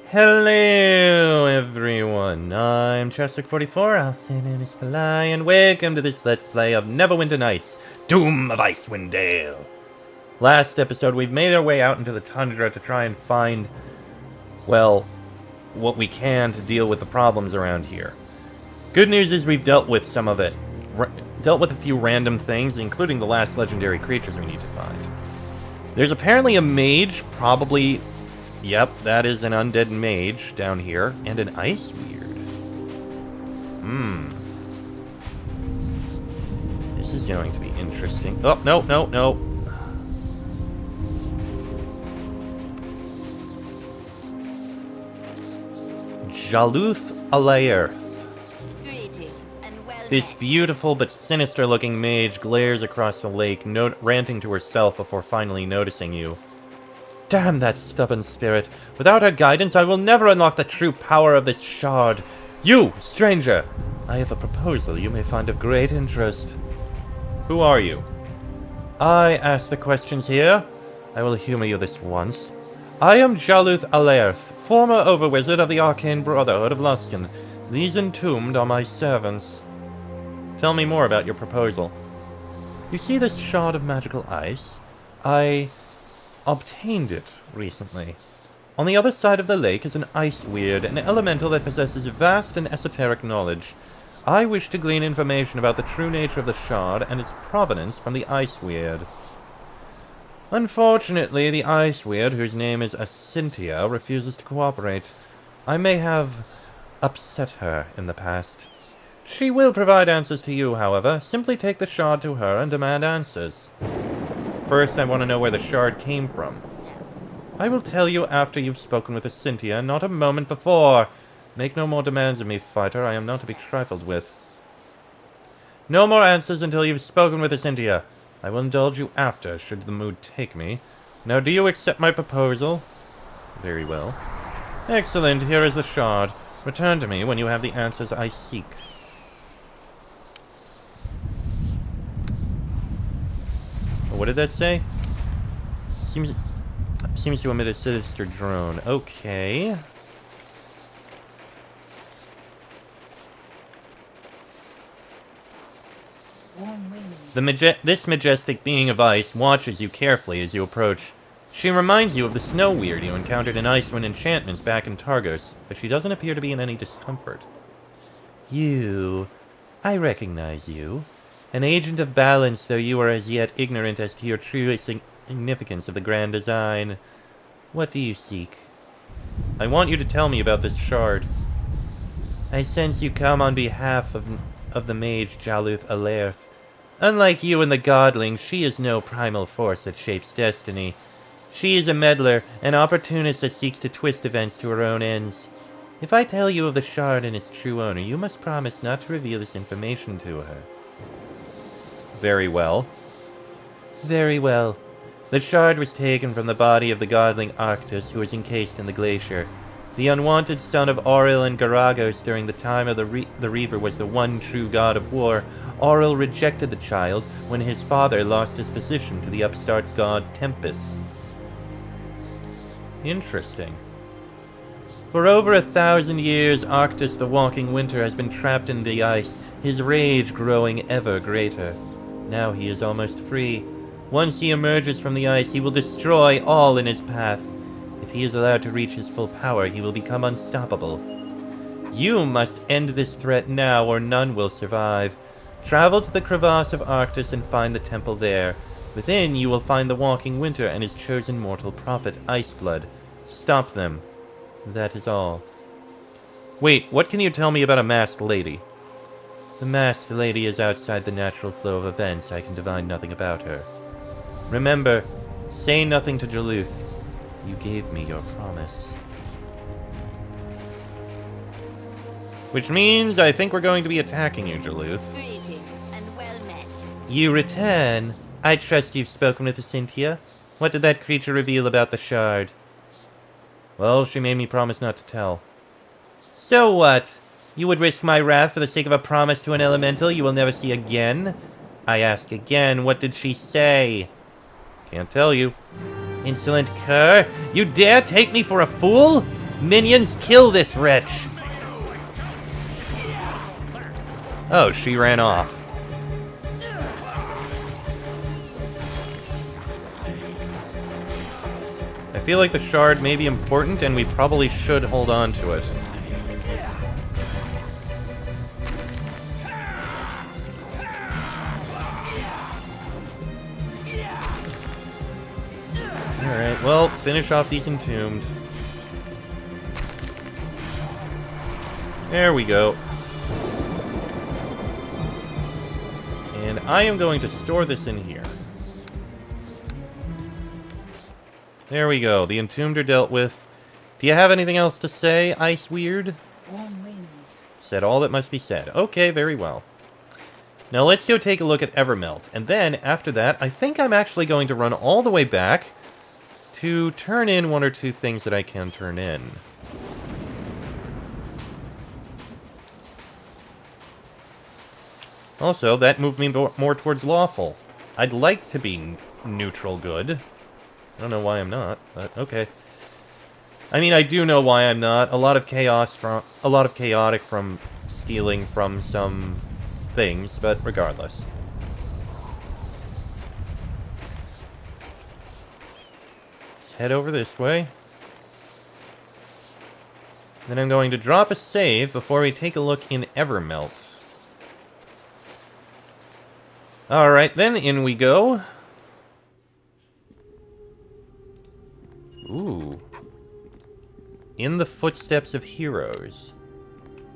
Hello everyone, I'm Cheswick44, also known as Fly, and welcome to this Let's Play of Neverwinter Nights, Doom of Icewind Dale. Last episode, we've made our way out into the tundra to try and find, well, what we can to deal with the problems around here. Good news is we've dealt with some of it. Dealt with a few random things, including the last legendary creatures we need to find. There's apparently a mage, probably... Yep, that is an undead mage down here, and an Icewind. This is going to be interesting. Oh, no. Jaluth Alaerth. Greetings and welcome. This beautiful but sinister-looking mage glares across the lake, ranting to herself before finally noticing you. Damn that stubborn spirit. Without her guidance, I will never unlock the true power of this shard. You, stranger! I have a proposal you may find of great interest. Who are you? I ask the questions here. I will humor you this once. I am Jaluth Alaerth, former overwizard of the Arcane Brotherhood of Luskan. These entombed are my servants. Tell me more about your proposal. You see this shard of magical ice? I obtained it recently. On the other side of the lake is an Icewind, an elemental that possesses vast and esoteric knowledge. I wish to glean information about the true nature of the shard and its provenance from the Icewind. Unfortunately, the Icewind, whose name is Cynthia, refuses to cooperate. I may have upset her in the past. She will provide answers to you, however. Simply take the shard to her and demand answers. First, I want to know where the shard came from. I will tell you after you've spoken with Cynthia, not a moment before. Make no more demands of me, fighter. I am not to be trifled with. No more answers until you've spoken with Cynthia. I will indulge you after, should the mood take me. Now, do you accept my proposal? Very well. Excellent. Here is the shard. Return to me when you have the answers I seek. What did that say? Seems to emit a sinister drone. Okay. This majestic being of ice watches you carefully as you approach. She reminds you of the snow weird you encountered in Icewind enchantments back in Targos, but she doesn't appear to be in any discomfort. I recognize you. An agent of balance, though you are as yet ignorant as to your true significance of the grand design. What do you seek? I want you to tell me about this shard. I sense you come on behalf of the mage Jaluth Alaerth. Unlike you and the godling, she is no primal force that shapes destiny. She is a meddler, an opportunist that seeks to twist events to her own ends. If I tell you of the shard and its true owner, you must promise not to reveal this information to her. Very well. Very well. The shard was taken from the body of the godling Arctus, who was encased in the glacier. The unwanted son of Auril and Garagos during the time of the Reaver was the one true god of war. Auril rejected the child when his father lost his position to the upstart god Tempest. Interesting. For over 1,000 years, Arctus the Walking Winter has been trapped in the ice, his rage growing ever greater. Now he is almost free. Once he emerges from the ice, he will destroy all in his path. If he is allowed to reach his full power, he will become unstoppable. You must end this threat now, or none will survive. Travel to the crevasse of Arctus and find the temple there. Within, you will find the Walking Winter and his chosen mortal prophet, Iceblood. Stop them. That is all. Wait, what can you tell me about a masked lady? The masked lady is outside the natural flow of events. I can divine nothing about her. Remember, say nothing to Jaluth. You gave me your promise. Which means I think we're going to be attacking you, Jaluth. Greetings and well met. You return. I trust you've spoken with Cynthia. What did that creature reveal about the shard? Well, she made me promise not to tell. So what? You would risk my wrath for the sake of a promise to an elemental you will never see again? I ask again, what did she say? Can't tell you. Insolent cur! You dare take me for a fool? Minions, kill this wretch! Oh, she ran off. I feel like the shard may be important, and we probably should hold on to it. Alright, well, finish off these entombed. There we go. And I am going to store this in here. There we go. The entombed are dealt with. Do you have anything else to say, Icewind? Warm winds. Said all that must be said. Okay, very well. Now let's go take a look at Evermelt. And then, after that, I think I'm actually going to run all the way back to turn in one or two things that I can turn in. Also, that moved me more towards lawful. I'd like to be neutral good. I don't know why I'm not, but okay. I mean, I do know why I'm not. A lot of chaotic from stealing from some things, but regardless. Let's head over this way. Then I'm going to drop a save before we take a look in Evermelt. Alright, then in we go. Ooh. In the Footsteps of Heroes.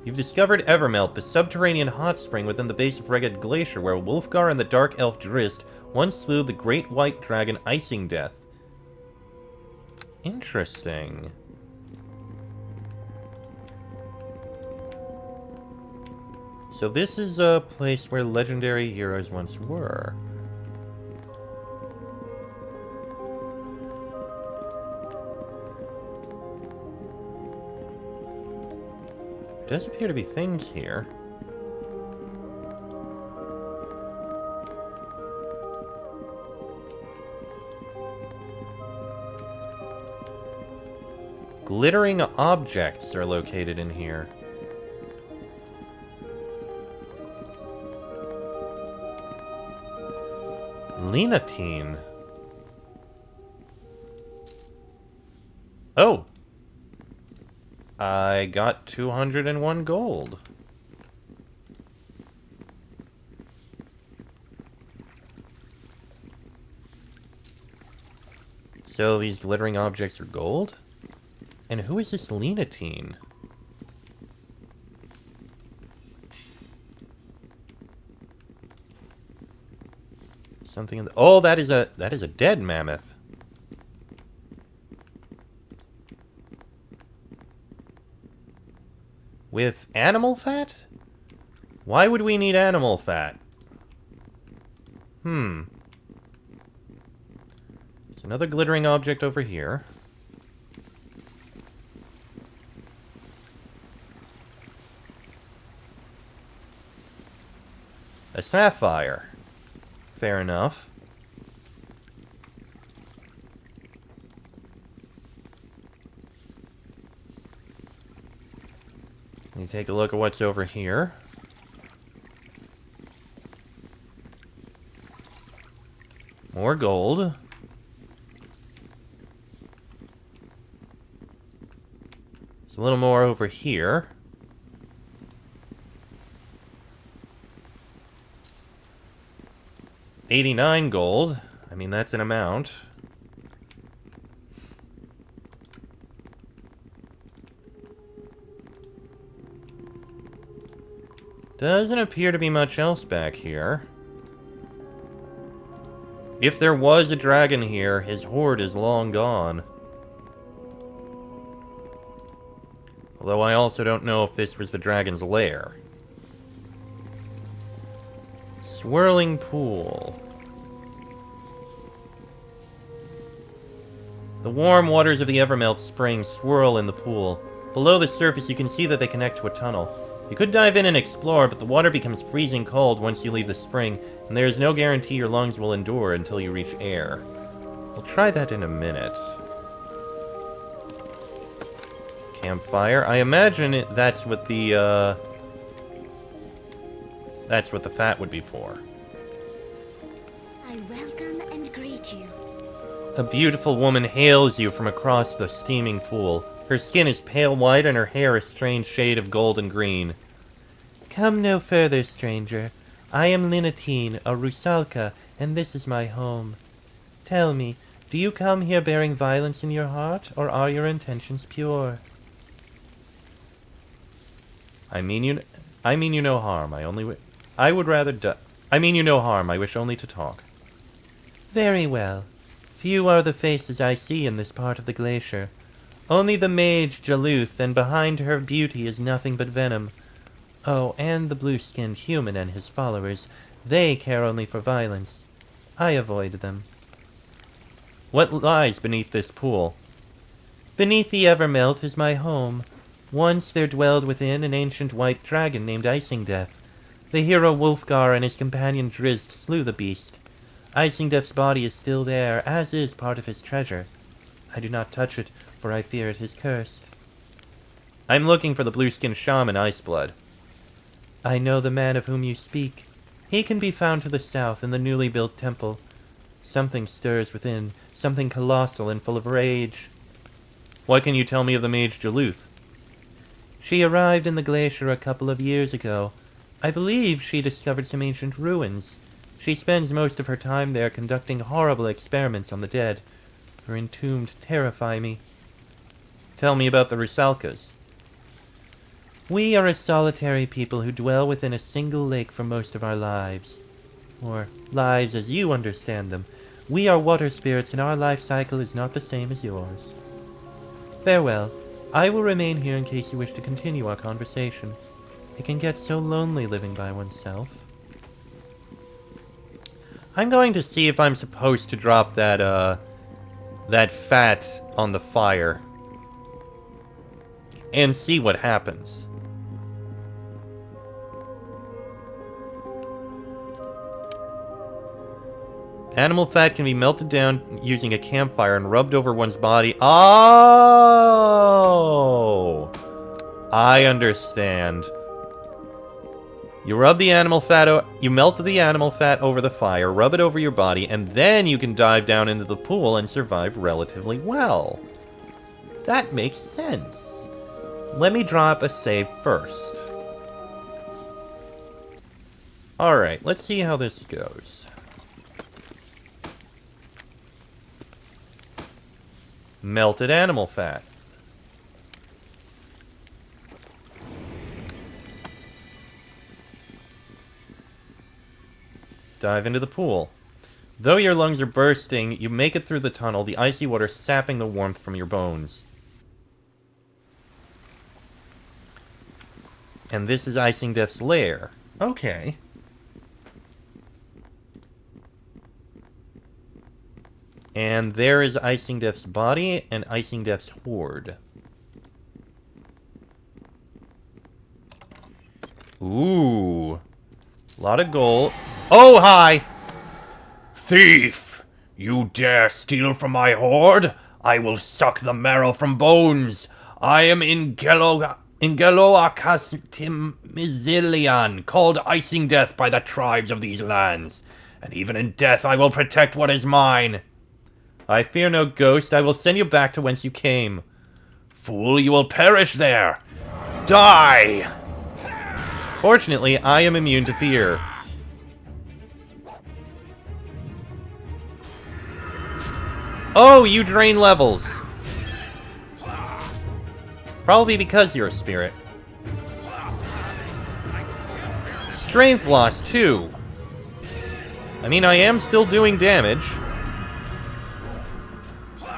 You've discovered Evermelt, the subterranean hot spring within the base of Reged Glacier, where Wulfgar and the Dark Elf Drist once slew the great white dragon Icing Death. Interesting. So this is a place where legendary heroes once were. Does appear to be things here. Glittering objects are located in here. Lenatine. Oh! I got 201 gold. So these glittering objects are gold? And who is this Lenatine? Something in the... Oh, that is a dead mammoth. With animal fat? Why would we need animal fat? There's another glittering object over here. A sapphire. Fair enough. You take a look at what's over here. More gold. There's a little more over here. $89 gold. I mean, that's an amount. Doesn't appear to be much else back here. If there was a dragon here, his horde is long gone. Although I also don't know if this was the dragon's lair. Swirling pool. The warm waters of the Evermelt spring swirl in the pool. Below the surface, you can see that they connect to a tunnel. You could dive in and explore, but the water becomes freezing cold once you leave the spring, and there is no guarantee your lungs will endure until you reach air. We'll try that in a minute. Campfire. I imagine that's what the fat would be for. I welcome and greet you. A beautiful woman hails you from across the steaming pool. Her skin is pale white and her hair a strange shade of golden green. Come no further, stranger. I am Linatine, a Rusalka, and this is my home. Tell me, do you come here bearing violence in your heart, or are your intentions pure? I mean you no harm. I would rather I mean you no harm. I wish only to talk. Very well. Few are the faces I see in this part of the glacier. Only the mage Jaluth, and behind her beauty is nothing but venom. Oh, and the blue-skinned human and his followers. They care only for violence. I avoid them. What lies beneath this pool? Beneath the Evermelt is my home. Once there dwelled within an ancient white dragon named Icingdeath. The hero Wulfgar and his companion Drizzt slew the beast. Icingdeath's body is still there, as is part of his treasure. I do not touch it, for I fear it is cursed. I'm looking for the blue-skinned shaman Iceblood. I know the man of whom you speak. He can be found to the south in the newly built temple. Something stirs within, something colossal and full of rage. What can you tell me of the mage Jaluth? She arrived in the glacier a couple of years ago. I believe she discovered some ancient ruins. She spends most of her time there conducting horrible experiments on the dead. Her entombed terrify me. Tell me about the Rusalkas. We are a solitary people who dwell within a single lake for most of our lives. Or lives as you understand them. We are water spirits and our life cycle is not the same as yours. Farewell. I will remain here in case you wish to continue our conversation. It can get so lonely living by oneself. I'm going to see if I'm supposed to drop that fat on the fire. And see what happens. Animal fat can be melted down using a campfire and rubbed over one's body. Oh! I understand. You rub the animal fat, you melt the animal fat over the fire, rub it over your body, and then you can dive down into the pool and survive relatively well. That makes sense. Let me drop a save first. Alright, let's see how this goes. Melted animal fat. Dive into the pool. Though your lungs are bursting, you make it through the tunnel, the icy water sapping the warmth from your bones. And this is Icingdeath's lair. Okay. And there is Icingdeath's body and Icingdeath's horde. Ooh. A lot of gold. Oh, hi! Thief! You dare steal from my hoard? I will suck the marrow from bones. I am Ingeloacastimizilian, called Icingdeath by the tribes of these lands. And even in death I will protect what is mine. I fear no ghost. I will send you back to whence you came. Fool, you will perish there. Die! Fortunately, I am immune to fear. Oh, you drain levels. Probably because you're a spirit. Strength loss, too. I mean, I am still doing damage.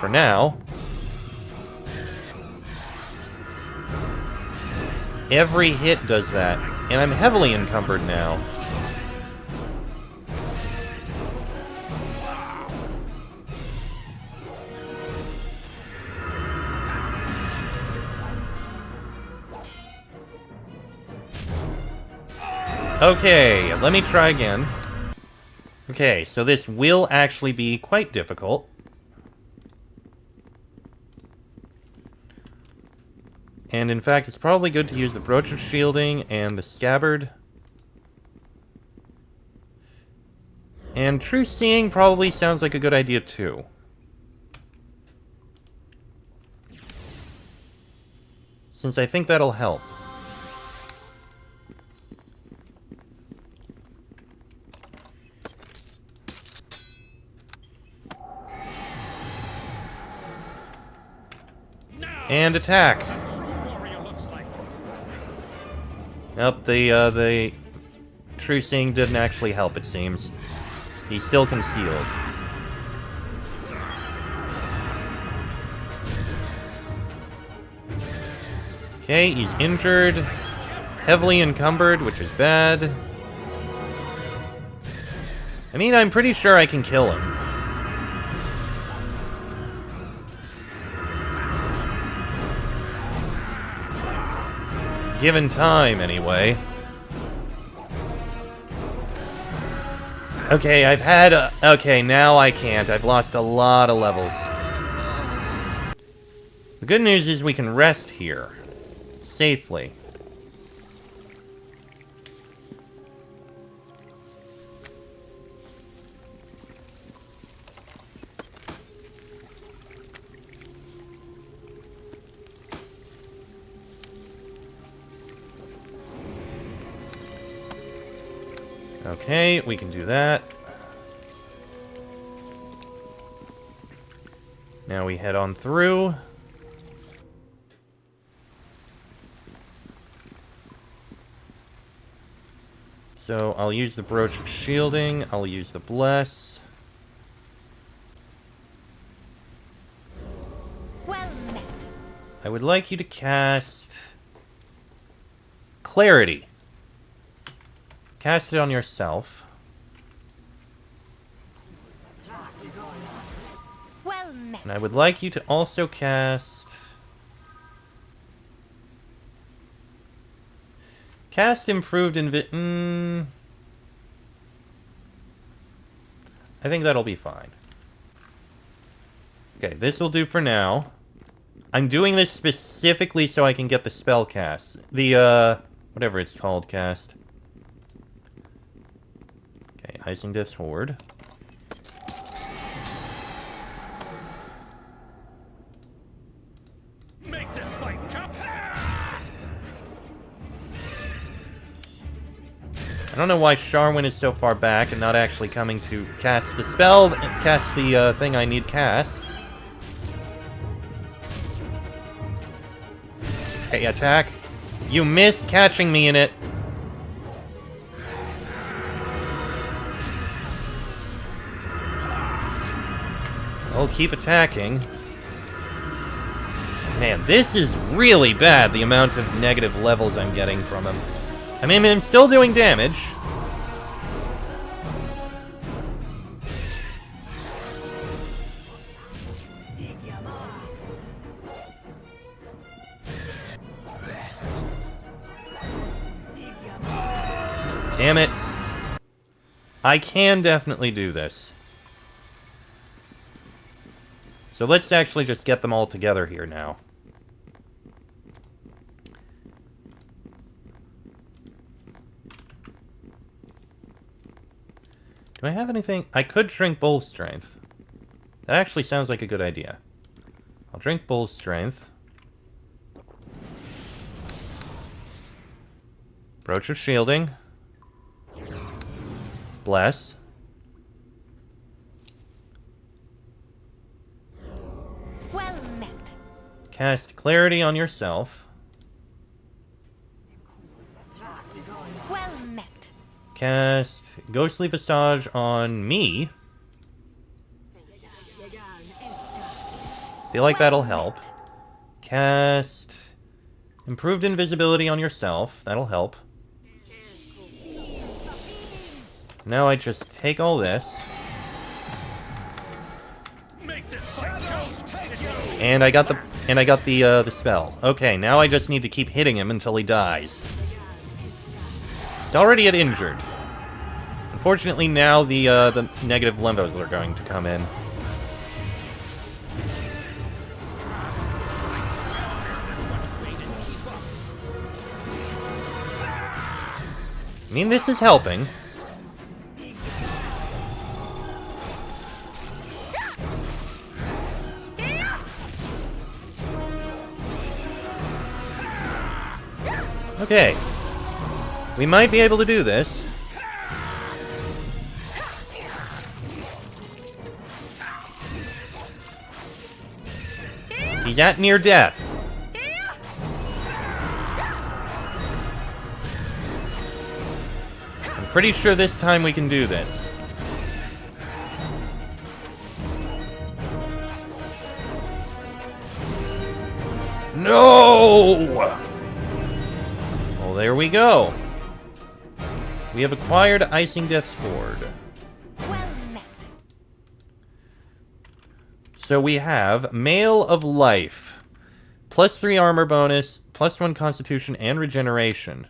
For now. Every hit does that. And I'm heavily encumbered now. Okay, let me try again. Okay, so this will actually be quite difficult. And in fact, it's probably good to use the Brooch of Shielding and the Scabbard. And True Seeing probably sounds like a good idea too. Since I think that'll help. And attack! Nope, the True Seeing didn't actually help, it seems. He's still concealed. Okay, he's injured. Heavily encumbered, which is bad. I mean, I'm pretty sure I can kill him. Given time, anyway. Okay, I've had a... Okay, now I can't. I've lost a lot of levels. The good news is we can rest here. Safely. Okay, we can do that. Now we head on through. So I'll use the Brooch of Shielding, I'll use the Bless. Well met. I would like you to cast... Clarity. Cast it on yourself. Well met. And I would like you to also cast... Cast Improved I think that'll be fine. Okay, this will do for now. I'm doing this specifically so I can get the spell cast. The, whatever it's called, cast. Okay, Icewind Horde. Make this fight count. I don't know why Sharwin is so far back and not actually coming to cast the spell, cast the thing I need cast. Okay, attack. You missed catching me in it. I'll keep attacking. Man, this is really bad, the amount of negative levels I'm getting from him. I mean, I'm still doing damage. Damn it. I can definitely do this. So let's actually just get them all together here now. Do I have anything? I could drink Bull's Strength. That actually sounds like a good idea. I'll drink Bull's Strength. Brooch of Shielding. Bless. Well met. Cast Clarity on yourself. Well met. Cast Ghostly Visage on me. Feel like that'll help. Cast Improved Invisibility on yourself. That'll help. Now I just take all this. And I got the spell. Okay, now I just need to keep hitting him until he dies. He's already at injured. Unfortunately, now the negative levels are going to come in. I mean, this is helping. Okay. We might be able to do this. He's at near death. I'm pretty sure this time we can do this. No! Well, there we go. We have acquired Icing Death's Horde. Well met. So we have Mail of Life. +3 armor bonus, +1 constitution and regeneration.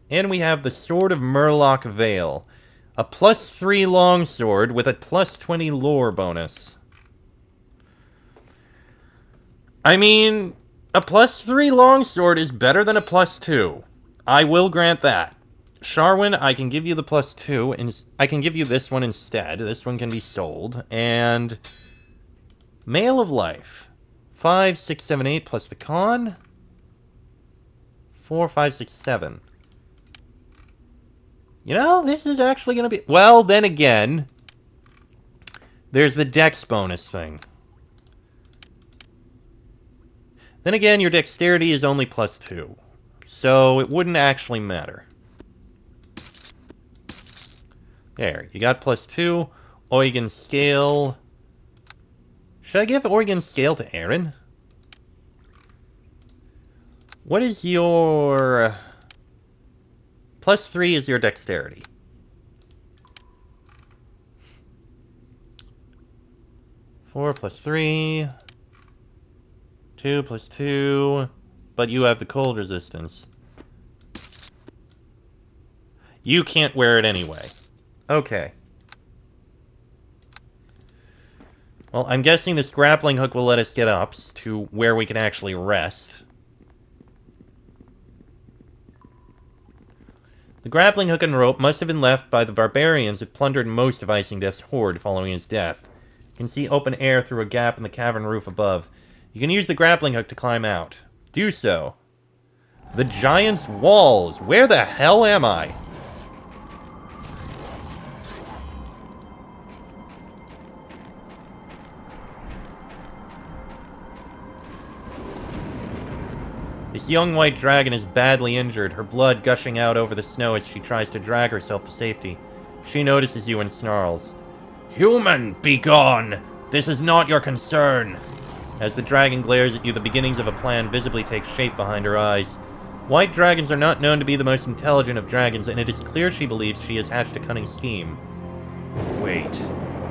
And we have the Sword of Murloc Vale. A +3 longsword with a +20 lore bonus. I mean, a +3 longsword is better than a +2. I will grant that. Sharwin, I can give you the +2, and I can give you this one instead. This one can be sold. And Mail of Life. 5, 6, 7, 8 plus the con. 4, 5, 6, 7. You know, this is actually going to be... Well, then again, there's the dex bonus thing. Then again, your dexterity is only +2. So it wouldn't actually matter. There, you got +2. Eugen Scale. Should I give Eugen Scale to Aaron? What is your... +3 is your dexterity. Four +3. 2 +2. But you have the cold resistance. You can't wear it anyway. Okay. Well, I'm guessing this grappling hook will let us get up to where we can actually rest. The grappling hook and rope must have been left by the barbarians who plundered most of Icing Death's horde following his death. You can see open air through a gap in the cavern roof above. You can use the grappling hook to climb out. Do so. The Giant's Walls. Where the hell am I? This young white dragon is badly injured, her blood gushing out over the snow as she tries to drag herself to safety. She notices you and snarls. Human, be gone! This is not your concern! As the dragon glares at you, the beginnings of a plan visibly take shape behind her eyes. White dragons are not known to be the most intelligent of dragons, and it is clear she believes she has hatched a cunning scheme. Wait,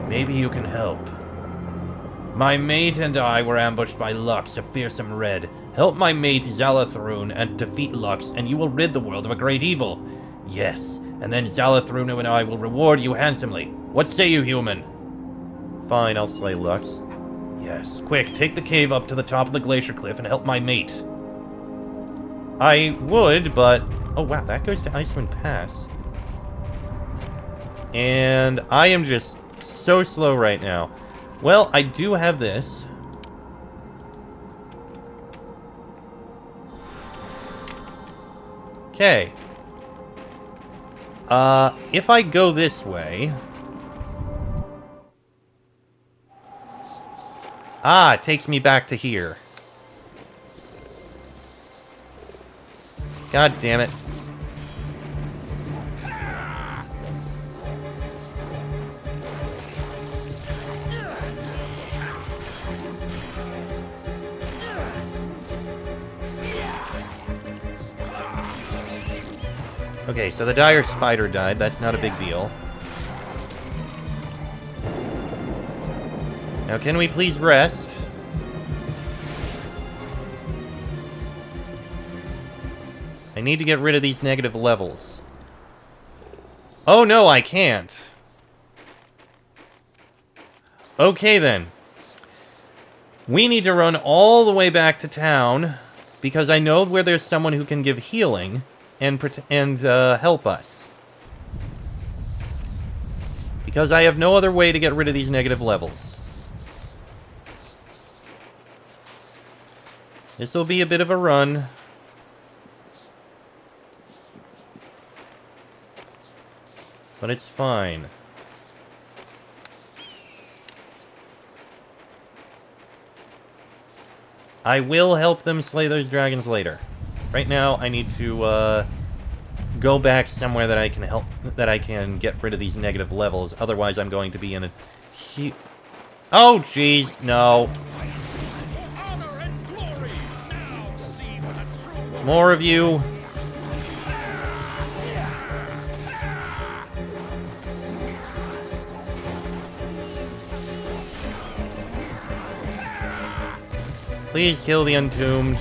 maybe you can help. My mate and I were ambushed by Lux, a fearsome red. Help my mate Zalathrun and defeat Lux, and you will rid the world of a great evil. Yes, and then Zalathrun and I will reward you handsomely. What say you, human? Fine, I'll slay Lux. Yes, quick, take the cave up to the top of the glacier cliff and help my mate. I would, but... Oh, wow, that goes to Icewind Pass. And I am just so slow right now. Well, I do have this. Okay. If I go this way... Ah, it takes me back to here. God damn it. Okay, so the dire spider died. That's not a big deal. Now, can we please rest? I need to get rid of these negative levels. Oh, no, I can't. Okay, then. We need to run all the way back to town, because I know where there's someone who can give healing. and help us. Because I have no other way to get rid of these negative levels. This will be a bit of a run. But it's fine. I will help them slay those dragons later. Right now, I need to go back somewhere that I can get rid of these negative levels. Otherwise, I'm going to be in a oh, jeez, no. More of you. Please kill the Entombed.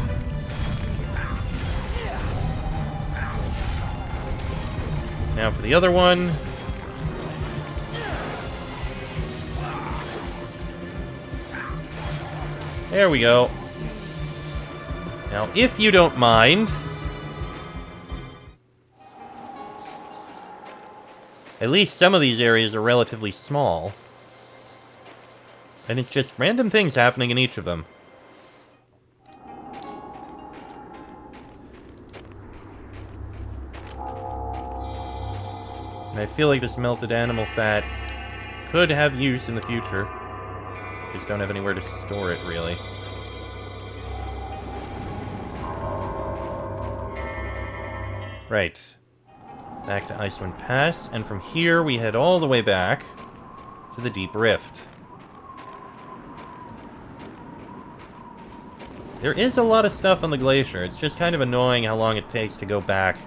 Now for the other one. There we go. Now, if you don't mind, at least some of these areas are relatively small. And it's just random things happening in each of them. And I feel like this melted animal fat could have use in the future. Just don't have anywhere to store it, really. Right. Back to Icewind Pass, and from here we head all the way back to the Deep Rift. There is a lot of stuff on the glacier. It's just kind of annoying how long it takes to go back.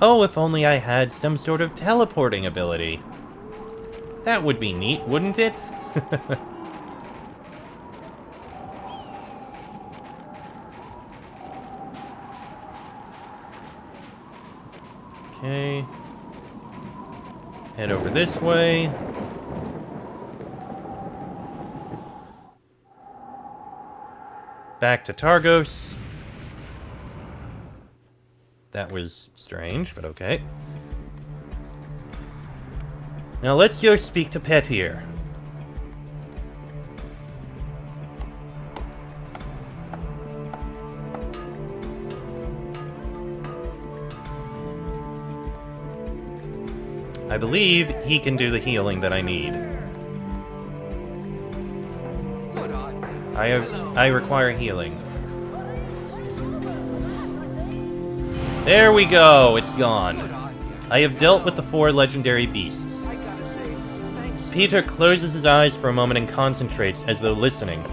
Oh, if only I had some sort of teleporting ability. That would be neat, wouldn't it? Okay. Head over this way. Back to Targos. That was strange, but okay. Now let's go speak to Petir. I believe he can do the healing that I need. I require healing. There we go, it's gone. I have dealt with the 4 legendary beasts. Peter closes his eyes for a moment and concentrates as though listening.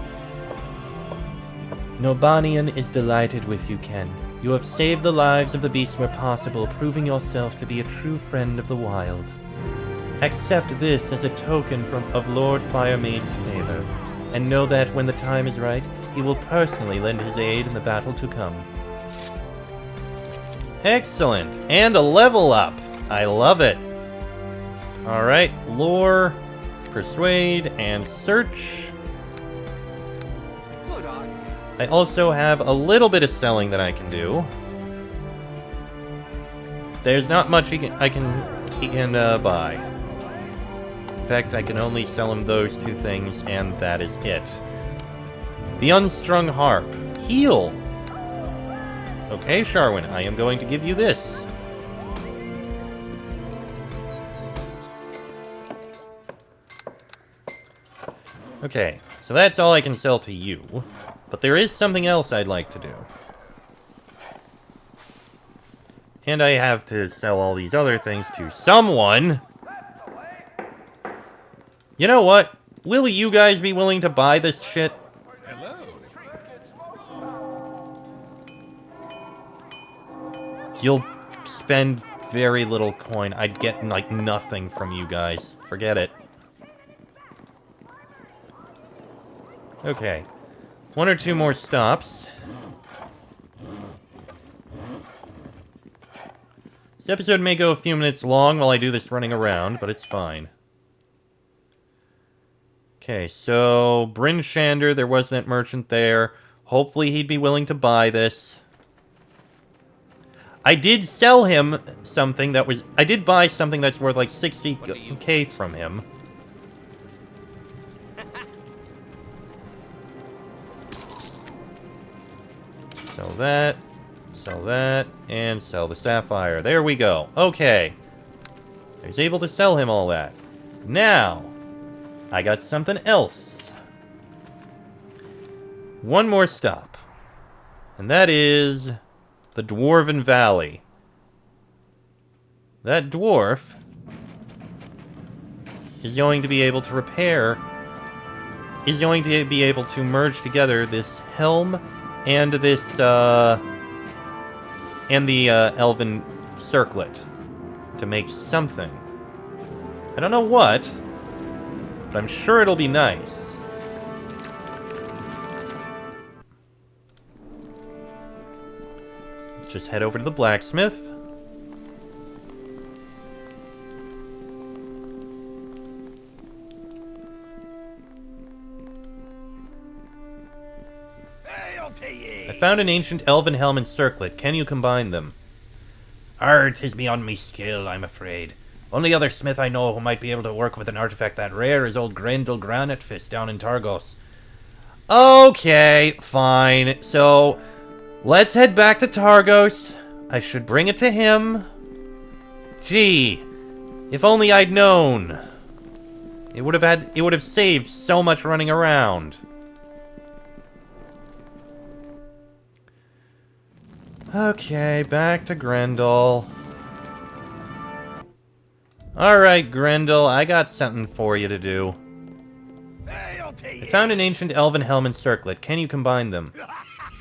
Nobanian is delighted with you, Ken. You have saved the lives of the beasts where possible, proving yourself to be a true friend of the wild. Accept this as a token of Lord Firemaid's favor, and know that when the time is right, he will personally lend his aid in the battle to come. Excellent! And a level up! I love it! Alright, lore, persuade, and search. I also have a little bit of selling that I can do. There's not much he can buy. In fact, I can only sell him those 2 things, and that is it. The Unstrung Harp. Heal! Okay, Sharwin, I am going to give you this. Okay, so that's all I can sell to you. But there is something else I'd like to do. And I have to sell all these other things to someone. You know what? Will you guys be willing to buy this shit? Hello. You'll spend very little coin. I'd get, like, nothing from you guys. Forget it. Okay. 1 or 2 more stops. This episode may go a few minutes long while I do this running around, but it's fine. Okay, so Bryn Shander, there was that merchant there. Hopefully he'd be willing to buy this. I did sell him something that was... I did buy something that's worth like 60k from him. Sell that, and sell the sapphire. There we go. Okay. I was able to sell him all that. Now, I got something else. One more stop. And that is the Dwarven Valley. That dwarf is going to be able to repair... is going to be able to merge together this helm and this, and the, elven circlet to make something. I don't know what, but I'm sure it'll be nice. Let's just head over to the blacksmith. I found an ancient elven helm and circlet. Can you combine them? Art is beyond me skill, I'm afraid. Only other smith I know who might be able to work with an artifact that rare is old Grendel Granite Fist down in Targos. Okay, fine. So, let's head back to Targos. I should bring it to him. Gee, if only I'd known. It would have saved so much running around. Okay, back to Grendel. Alright, Grendel, I got something for you to do. I found an ancient elven helm and circlet. Can you combine them?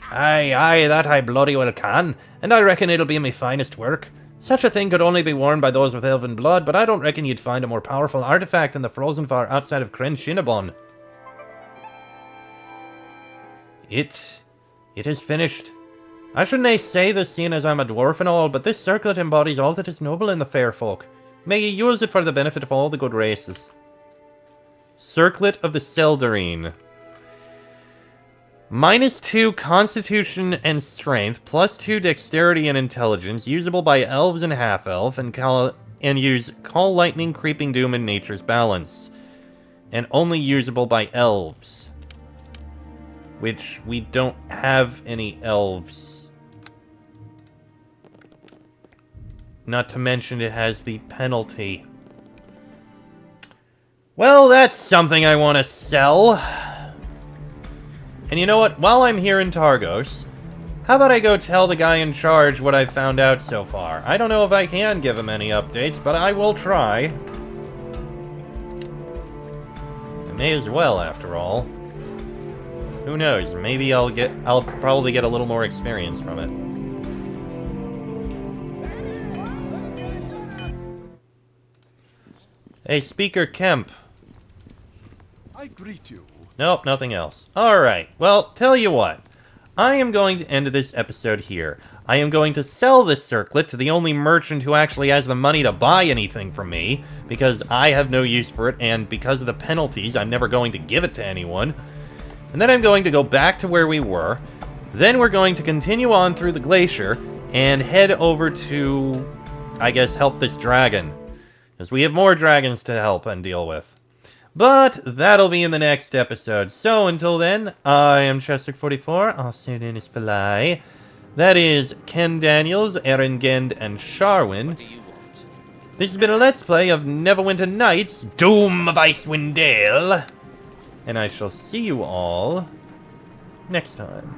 Aye, that I bloody well can, and I reckon it'll be my finest work. Such a thing could only be worn by those with elven blood, but I don't reckon you'd find a more powerful artifact than the Frozen Fire outside of Cren Shinabon. It is finished. I shouldn't say this seeing as I'm a dwarf and all, but this circlet embodies all that is noble in the fair folk. May you use it for the benefit of all the good races. Circlet of the Seldarine. -2 Constitution and Strength, +2 Dexterity and Intelligence, usable by elves and half-elf, and use Call Lightning, Creeping Doom, and Nature's Balance. And only usable by elves. Which, we don't have any elves. Not to mention it has the penalty. Well, that's something I want to sell. And you know what? While I'm here in Targos, how about I go tell the guy in charge what I've found out so far? I don't know if I can give him any updates, but I will try. I may as well, after all. Who knows? Maybe I'll probably get a little more experience from it. Hey, Speaker Kemp. I greet you. Nope, nothing else. Alright, well, tell you what. I am going to end this episode here. I am going to sell this circlet to the only merchant who actually has the money to buy anything from me, because I have no use for it, and because of the penalties, I'm never going to give it to anyone. And then I'm going to go back to where we were. Then we're going to continue on through the glacier, and head over to, I guess, help this dragon. Because we have more dragons to help and deal with. But that'll be in the next episode. So until then, I am Chester44, also known as Fly. That is Ken Daniels, Aaron Gend, and Sharwin. This has been a Let's Play of Neverwinter Nights, Doom of Icewind Dale. And I shall see you all next time.